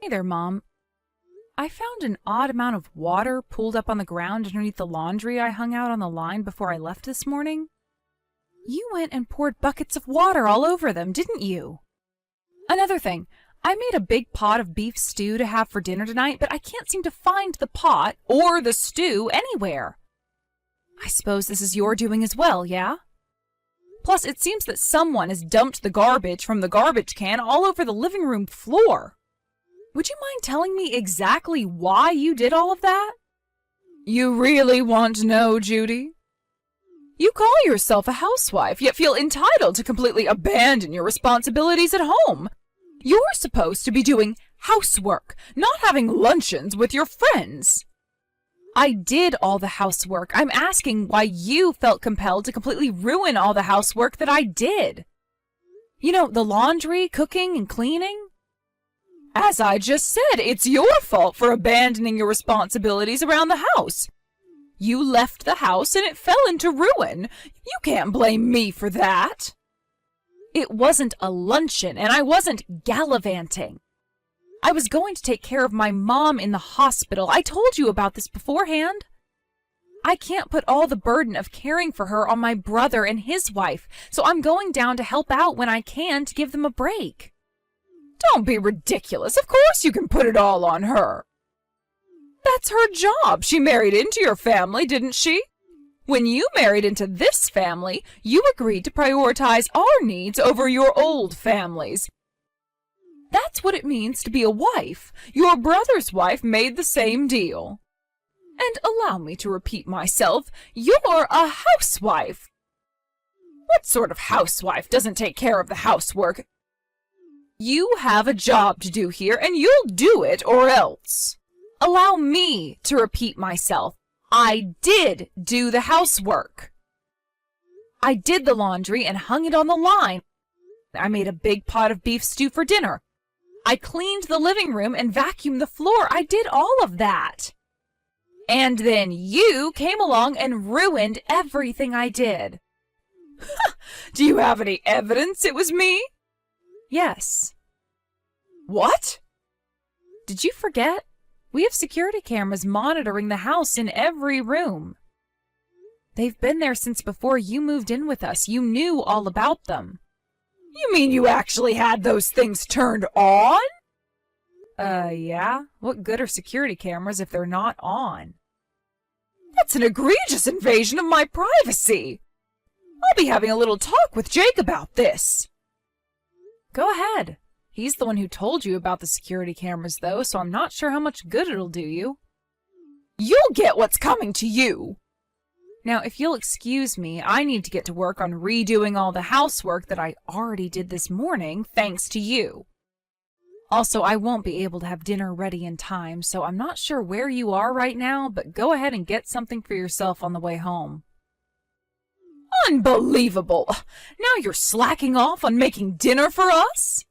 Hey there, Mom. I found an odd amount of water pooled up on the ground underneath the laundry I hung out on the line before I left this morning. You went and poured buckets of water all over them, didn't you? Another thing, I made a big pot of beef stew to have for dinner tonight, but I can't seem to find the pot or the stew anywhere. I suppose this is your doing as well, yeah? Plus, it seems that someone has dumped the garbage from the garbage can all over the living room floor. Would you mind telling me exactly why you did all of that? You really want to know, Judy? You call yourself a housewife, yet feel entitled to completely abandon your responsibilities at home. You're supposed to be doing housework, not having luncheons with your friends. I did all the housework. I'm asking why you felt compelled to completely ruin all the housework that I did. You know, the laundry, cooking, and cleaning. As I just said, it's your fault for abandoning your responsibilities around the house. You left the house and it fell into ruin. You can't blame me for that. It wasn't a luncheon, and I wasn't gallivanting. I was going to take care of my mom in the hospital. I told you about this beforehand. I can't put all the burden of caring for her on my brother and his wife, so I'm going down to help out when I can to give them a break. Don't be ridiculous. Of course you can put it all on her. That's her job. She married into your family, didn't she? When you married into this family, you agreed to prioritize our needs over your old family's. That's what it means to be a wife. Your brother's wife made the same deal. And allow me to repeat myself, you're a housewife. What sort of housewife doesn't take care of the housework? You have a job to do here, and you'll do it or else. Allow me to repeat myself. I did do the housework. I did the laundry and hung it on the line. I made a big pot of beef stew for dinner. I cleaned the living room and vacuumed the floor. I did all of that. And then you came along and ruined everything I did. Do you have any evidence it was me? Yes. What? Did you forget? We have security cameras monitoring the house in every room. They've been there since before you moved in with us. You knew all about them. You mean you actually had those things turned on? Yeah. What good are security cameras if they're not on? That's an egregious invasion of my privacy. I'll be having a little talk with Jake about this. Go ahead. He's the one who told you about the security cameras, though, so I'm not sure how much good it'll do you. You'll get what's coming to you. Now, if you'll excuse me, I need to get to work on redoing all the housework that I already did this morning, thanks to you. Also, I won't be able to have dinner ready in time, so I'm not sure where you are right now, but go ahead and get something for yourself on the way home. Unbelievable! Now you're slacking off on making dinner for us?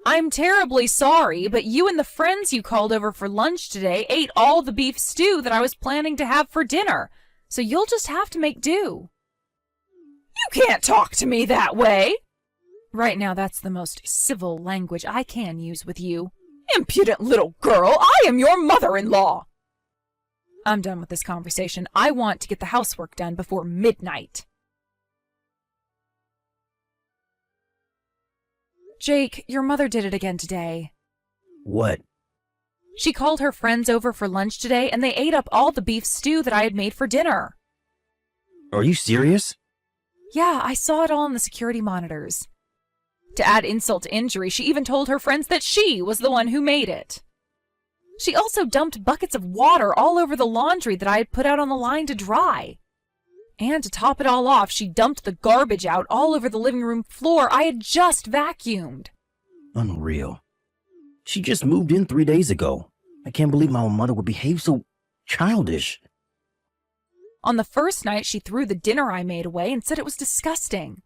I'm terribly sorry, but you and the friends you called over for lunch today ate all the beef stew that I was planning to have for dinner, so you'll just have to make do. You can't talk to me that way! Right now, that's the most civil language I can use with you. Impudent little girl! I am your mother-in-law! I'm done with this conversation. I want to get the housework done before midnight. Jake, your mother did it again today. What? She called her friends over for lunch today, and they ate up all the beef stew that I had made for dinner. Are you serious? Yeah, I saw it all on the security monitors. To add insult to injury, she even told her friends that she was the one who made it. She also dumped buckets of water all over the laundry that I had put out on the line to dry. And to top it all off, she dumped the garbage out all over the living room floor I had just vacuumed. Unreal. She just moved in 3 days ago. I can't believe my mother would behave so childish. On the first night, she threw the dinner I made away and said it was disgusting.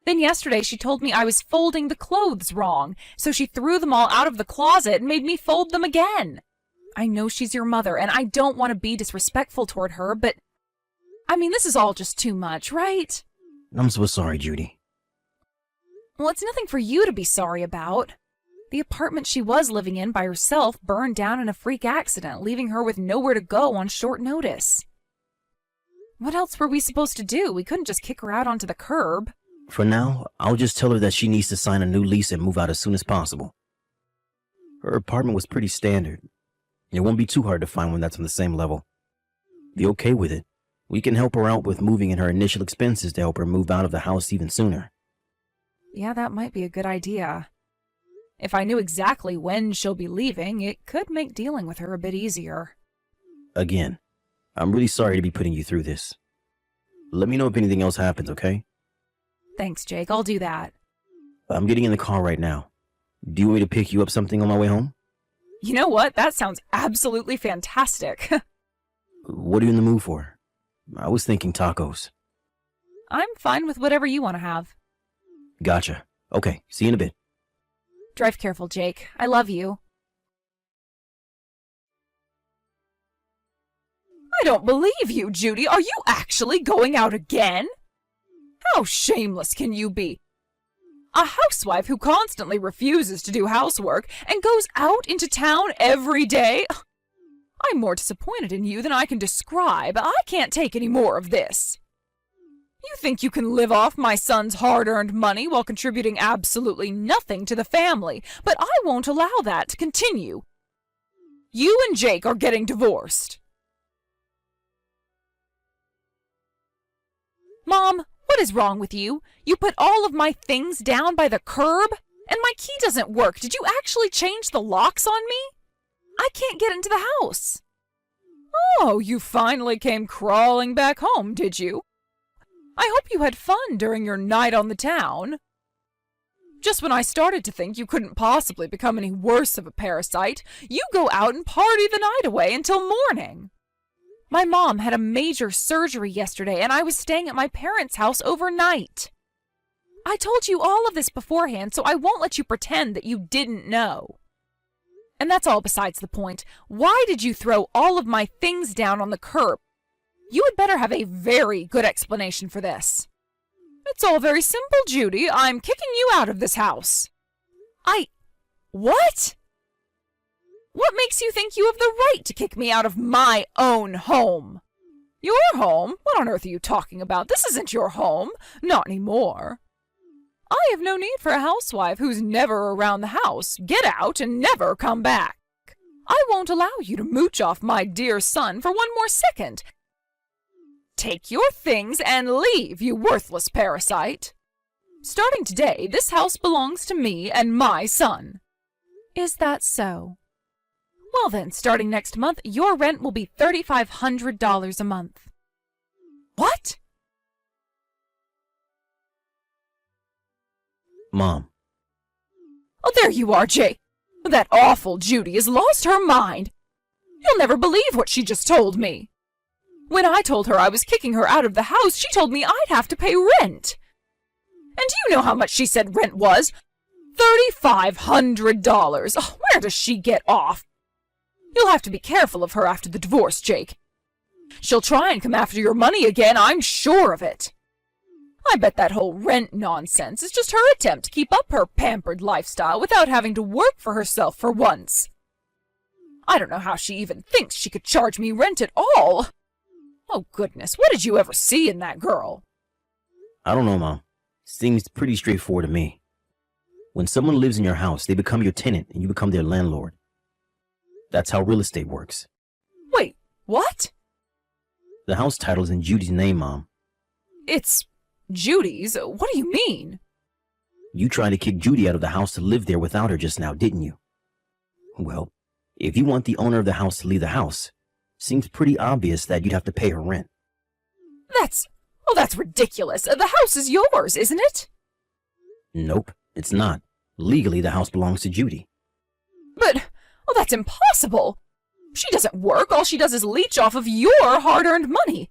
Then yesterday, she told me I was folding the clothes wrong, so she threw them all out of the closet and made me fold them again. I know she's your mother, and I don't want to be disrespectful toward her, but I mean, this is all just too much, right? I'm so sorry, Judy. Well, it's nothing for you to be sorry about. The apartment she was living in by herself burned down in a freak accident, leaving her with nowhere to go on short notice. What else were we supposed to do? We couldn't just kick her out onto the curb. For now, I'll just tell her that she needs to sign a new lease and move out as soon as possible. Her apartment was pretty standard. It won't be too hard to find one that's on the same level. Be okay with it. We can help her out with moving and her initial expenses to help her move out of the house even sooner. Yeah, that might be a good idea. If I knew exactly when she'll be leaving, it could make dealing with her a bit easier. Again, I'm really sorry to be putting you through this. Let me know if anything else happens, okay? Thanks, Jake. I'll do that. I'm getting in the car right now. Do you want me to pick you up something on my way home? You know what? That sounds absolutely fantastic. What are you in the mood for? I was thinking tacos. I'm fine with whatever you want to have. Gotcha. Okay, see you in a bit. Drive careful, Jake. I love you. I don't believe you, Judy. Are you actually going out again? How shameless can you be? A housewife who constantly refuses to do housework and goes out into town every day? I'm more disappointed in you than I can describe. I can't take any more of this. You think you can live off my son's hard-earned money while contributing absolutely nothing to the family, but I won't allow that to continue. You and Jake are getting divorced. Mom, what is wrong with you? You put all of my things down by the curb? And my key doesn't work. Did you actually change the locks on me? I can't get into the house. Oh, you finally came crawling back home, did you? I hope you had fun during your night on the town. Just when I started to think you couldn't possibly become any worse of a parasite, you go out and party the night away until morning. My mom had a major surgery yesterday, and I was staying at my parents' house overnight. I told you all of this beforehand, so I won't let you pretend that you didn't know. And that's all besides the point. Why did you throw all of my things down on the curb? You had better have a very good explanation for this. It's all very simple, Judy. I'm kicking you out of this house. What? What makes you think you have the right to kick me out of my own home? Your home? What on earth are you talking about? This isn't your home. Not anymore. I have no need for a housewife who's never around the house. Get out and never come back. I won't allow you to mooch off my dear son for one more second. Take your things and leave, you worthless parasite. Starting today, this house belongs to me and my son. Is that so? Well then, starting next month, your rent will be $3,500 a month. What? Mom. Oh, there you are, Jake. That awful Judy has lost her mind. You'll never believe what she just told me. When I told her I was kicking her out of the house, she told me I'd have to pay rent. And do you know how much she said rent was? $3,500. Oh, where does she get off? You'll have to be careful of her after the divorce, Jake. She'll try and come after your money again, I'm sure of it. I bet that whole rent nonsense is just her attempt to keep up her pampered lifestyle without having to work for herself for once. I don't know how she even thinks she could charge me rent at all. Oh, goodness, what did you ever see in that girl? I don't know, Mom. Seems pretty straightforward to me. When someone lives in your house, they become your tenant and you become their landlord. That's how real estate works. Wait, what? The house title is in Judy's name, Mom. It's Judy's? What do you mean? You tried to kick Judy out of the house to live there without her just now, didn't you? Well, if you want the owner of the house to leave the house, seems pretty obvious that you'd have to pay her rent. That's ridiculous. The house is yours, isn't it? Nope, it's not. Legally, the house belongs to Judy. But, that's impossible. She doesn't work. All she does is leech off of your hard-earned money.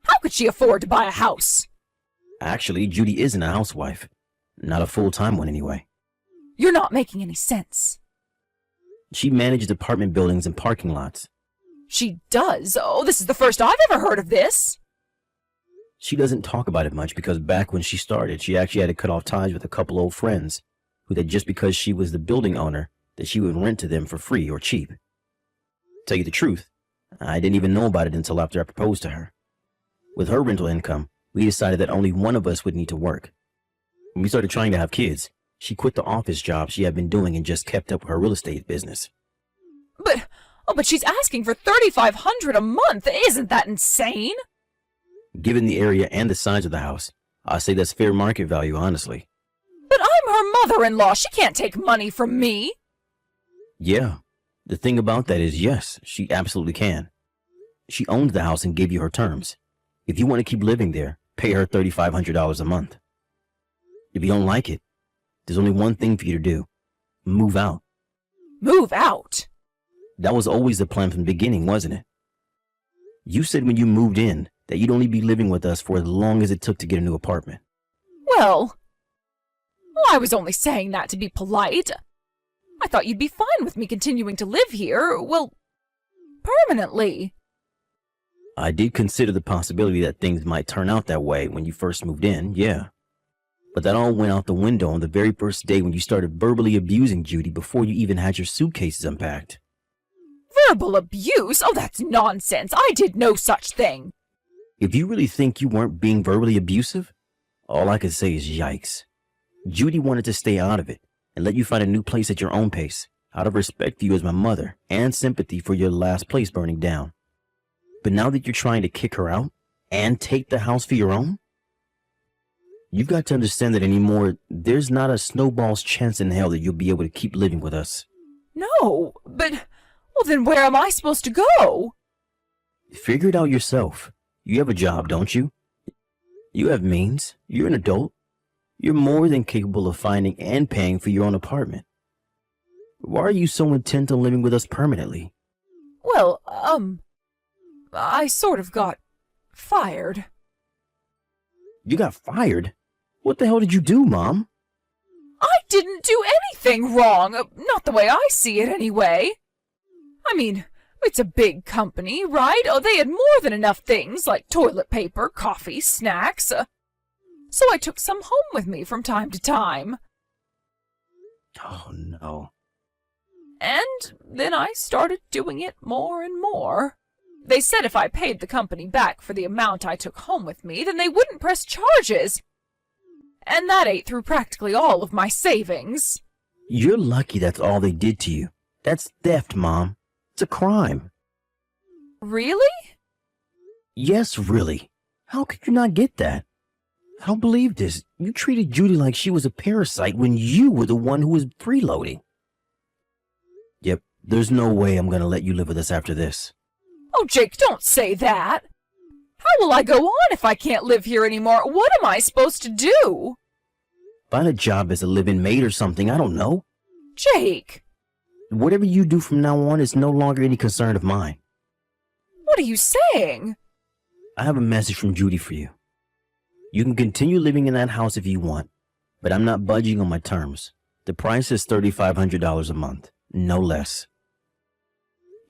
How could she afford to buy a house? Actually, Judy isn't a housewife. Not a full-time one, anyway. You're not making any sense. She manages apartment buildings and parking lots. She does? Oh, this is the first I've ever heard of this. She doesn't talk about it much because back when she started, she actually had to cut off ties with a couple old friends who that just because she was the building owner, that she would rent to them for free or cheap. Tell you the truth, I didn't even know about it until after I proposed to her. With her rental income, we decided that only one of us would need to work. When we started trying to have kids, she quit the office job she had been doing and just kept up with her real estate business. But she's asking for $3,500 a month. Isn't that insane? Given the area and the size of the house, I say that's fair market value, honestly. But I'm her mother-in-law. She can't take money from me. Yeah, the thing about that is, yes, she absolutely can. She owned the house and gave you her terms. If you want to keep living there, pay her $3,500 a month. If you don't like it, there's only one thing for you to do. Move out. Move out? That was always the plan from the beginning, wasn't it? You said when you moved in that you'd only be living with us for as long as it took to get a new apartment. Well, I was only saying that to be polite. I thought you'd be fine with me continuing to live here, well, permanently. I did consider the possibility that things might turn out that way when you first moved in, yeah. But that all went out the window on the very first day when you started verbally abusing Judy before you even had your suitcases unpacked. Verbal abuse? Oh, that's nonsense. I did no such thing. If you really think you weren't being verbally abusive, all I can say is yikes. Judy wanted to stay out of it and let you find a new place at your own pace, out of respect for you as my mother and sympathy for your last place burning down. But now that you're trying to kick her out and take the house for your own, you've got to understand that anymore, there's not a snowball's chance in hell that you'll be able to keep living with us. No, but, well, then where am I supposed to go? Figure it out yourself. You have a job, don't you? You have means. You're an adult. You're more than capable of finding and paying for your own apartment. Why are you so intent on living with us permanently? Well, I sort of got fired. You got fired? What the hell did you do, Mom? I didn't do anything wrong. Not the way I see it, anyway. I mean, it's a big company, right? Oh, they had more than enough things like toilet paper, coffee, snacks. So I took some home with me from time to time. Oh, no. And then I started doing it more and more. They said if I paid the company back for the amount I took home with me, then they wouldn't press charges. And that ate through practically all of my savings. You're lucky that's all they did to you. That's theft, Mom. It's a crime. Really? Yes, really. How could you not get that? I don't believe this. You treated Judy like she was a parasite when you were the one who was freeloading. Yep, there's no way I'm gonna let you live with us after this. Oh, Jake, don't say that. How will I go on if I can't live here anymore? What am I supposed to do? Find a job as a live-in maid or something, I don't know. Jake! Whatever you do from now on is no longer any concern of mine. What are you saying? I have a message from Judy for you. You can continue living in that house if you want, but I'm not budging on my terms. The price is $3,500 a month, no less.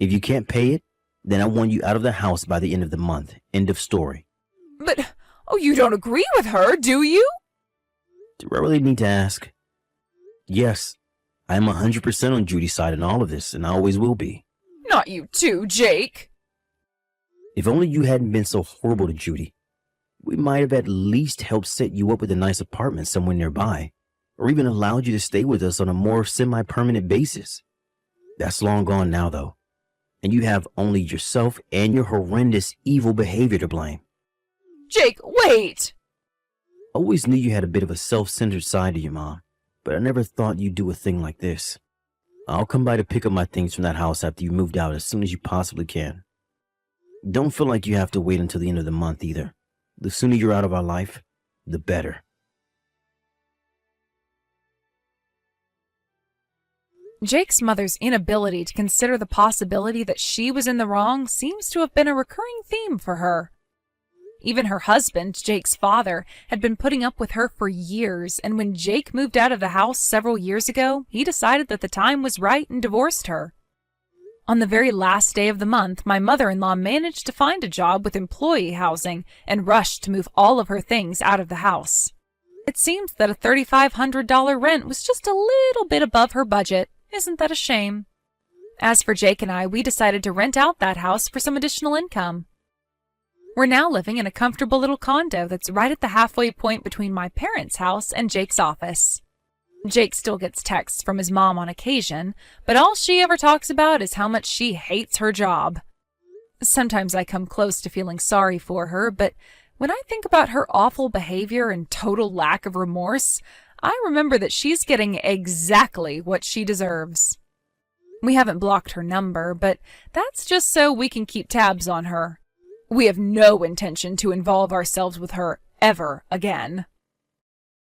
If you can't pay it, then I want you out of the house by the end of the month. End of story. But, oh, you don't agree with her, do you? Do I really need to ask? Yes, I am 100% on Judy's side in all of this, and I always will be. Not you too, Jake. If only you hadn't been so horrible to Judy, we might have at least helped set you up with a nice apartment somewhere nearby, or even allowed you to stay with us on a more semi-permanent basis. That's long gone now, though, and you have only yourself and your horrendous, evil behavior to blame. Jake, wait! Always knew you had a bit of a self-centered side to your Mom, but I never thought you'd do a thing like this. I'll come by to pick up my things from that house after you moved out as soon as you possibly can. Don't feel like you have to wait until the end of the month either. The sooner you're out of our life, the better. Jake's mother's inability to consider the possibility that she was in the wrong seems to have been a recurring theme for her. Even her husband, Jake's father, had been putting up with her for years, and when Jake moved out of the house several years ago, he decided that the time was right and divorced her. On the very last day of the month, my mother-in-law managed to find a job with employee housing and rushed to move all of her things out of the house. It seems that a $3,500 rent was just a little bit above her budget. Isn't that a shame? As for Jake and I, we decided to rent out that house for some additional income. We're now living in a comfortable little condo that's right at the halfway point between my parents' house and Jake's office. Jake still gets texts from his mom on occasion, but all she ever talks about is how much she hates her job. Sometimes I come close to feeling sorry for her, but when I think about her awful behavior and total lack of remorse, I remember that she's getting exactly what she deserves. We haven't blocked her number, but that's just so we can keep tabs on her. We have no intention to involve ourselves with her ever again.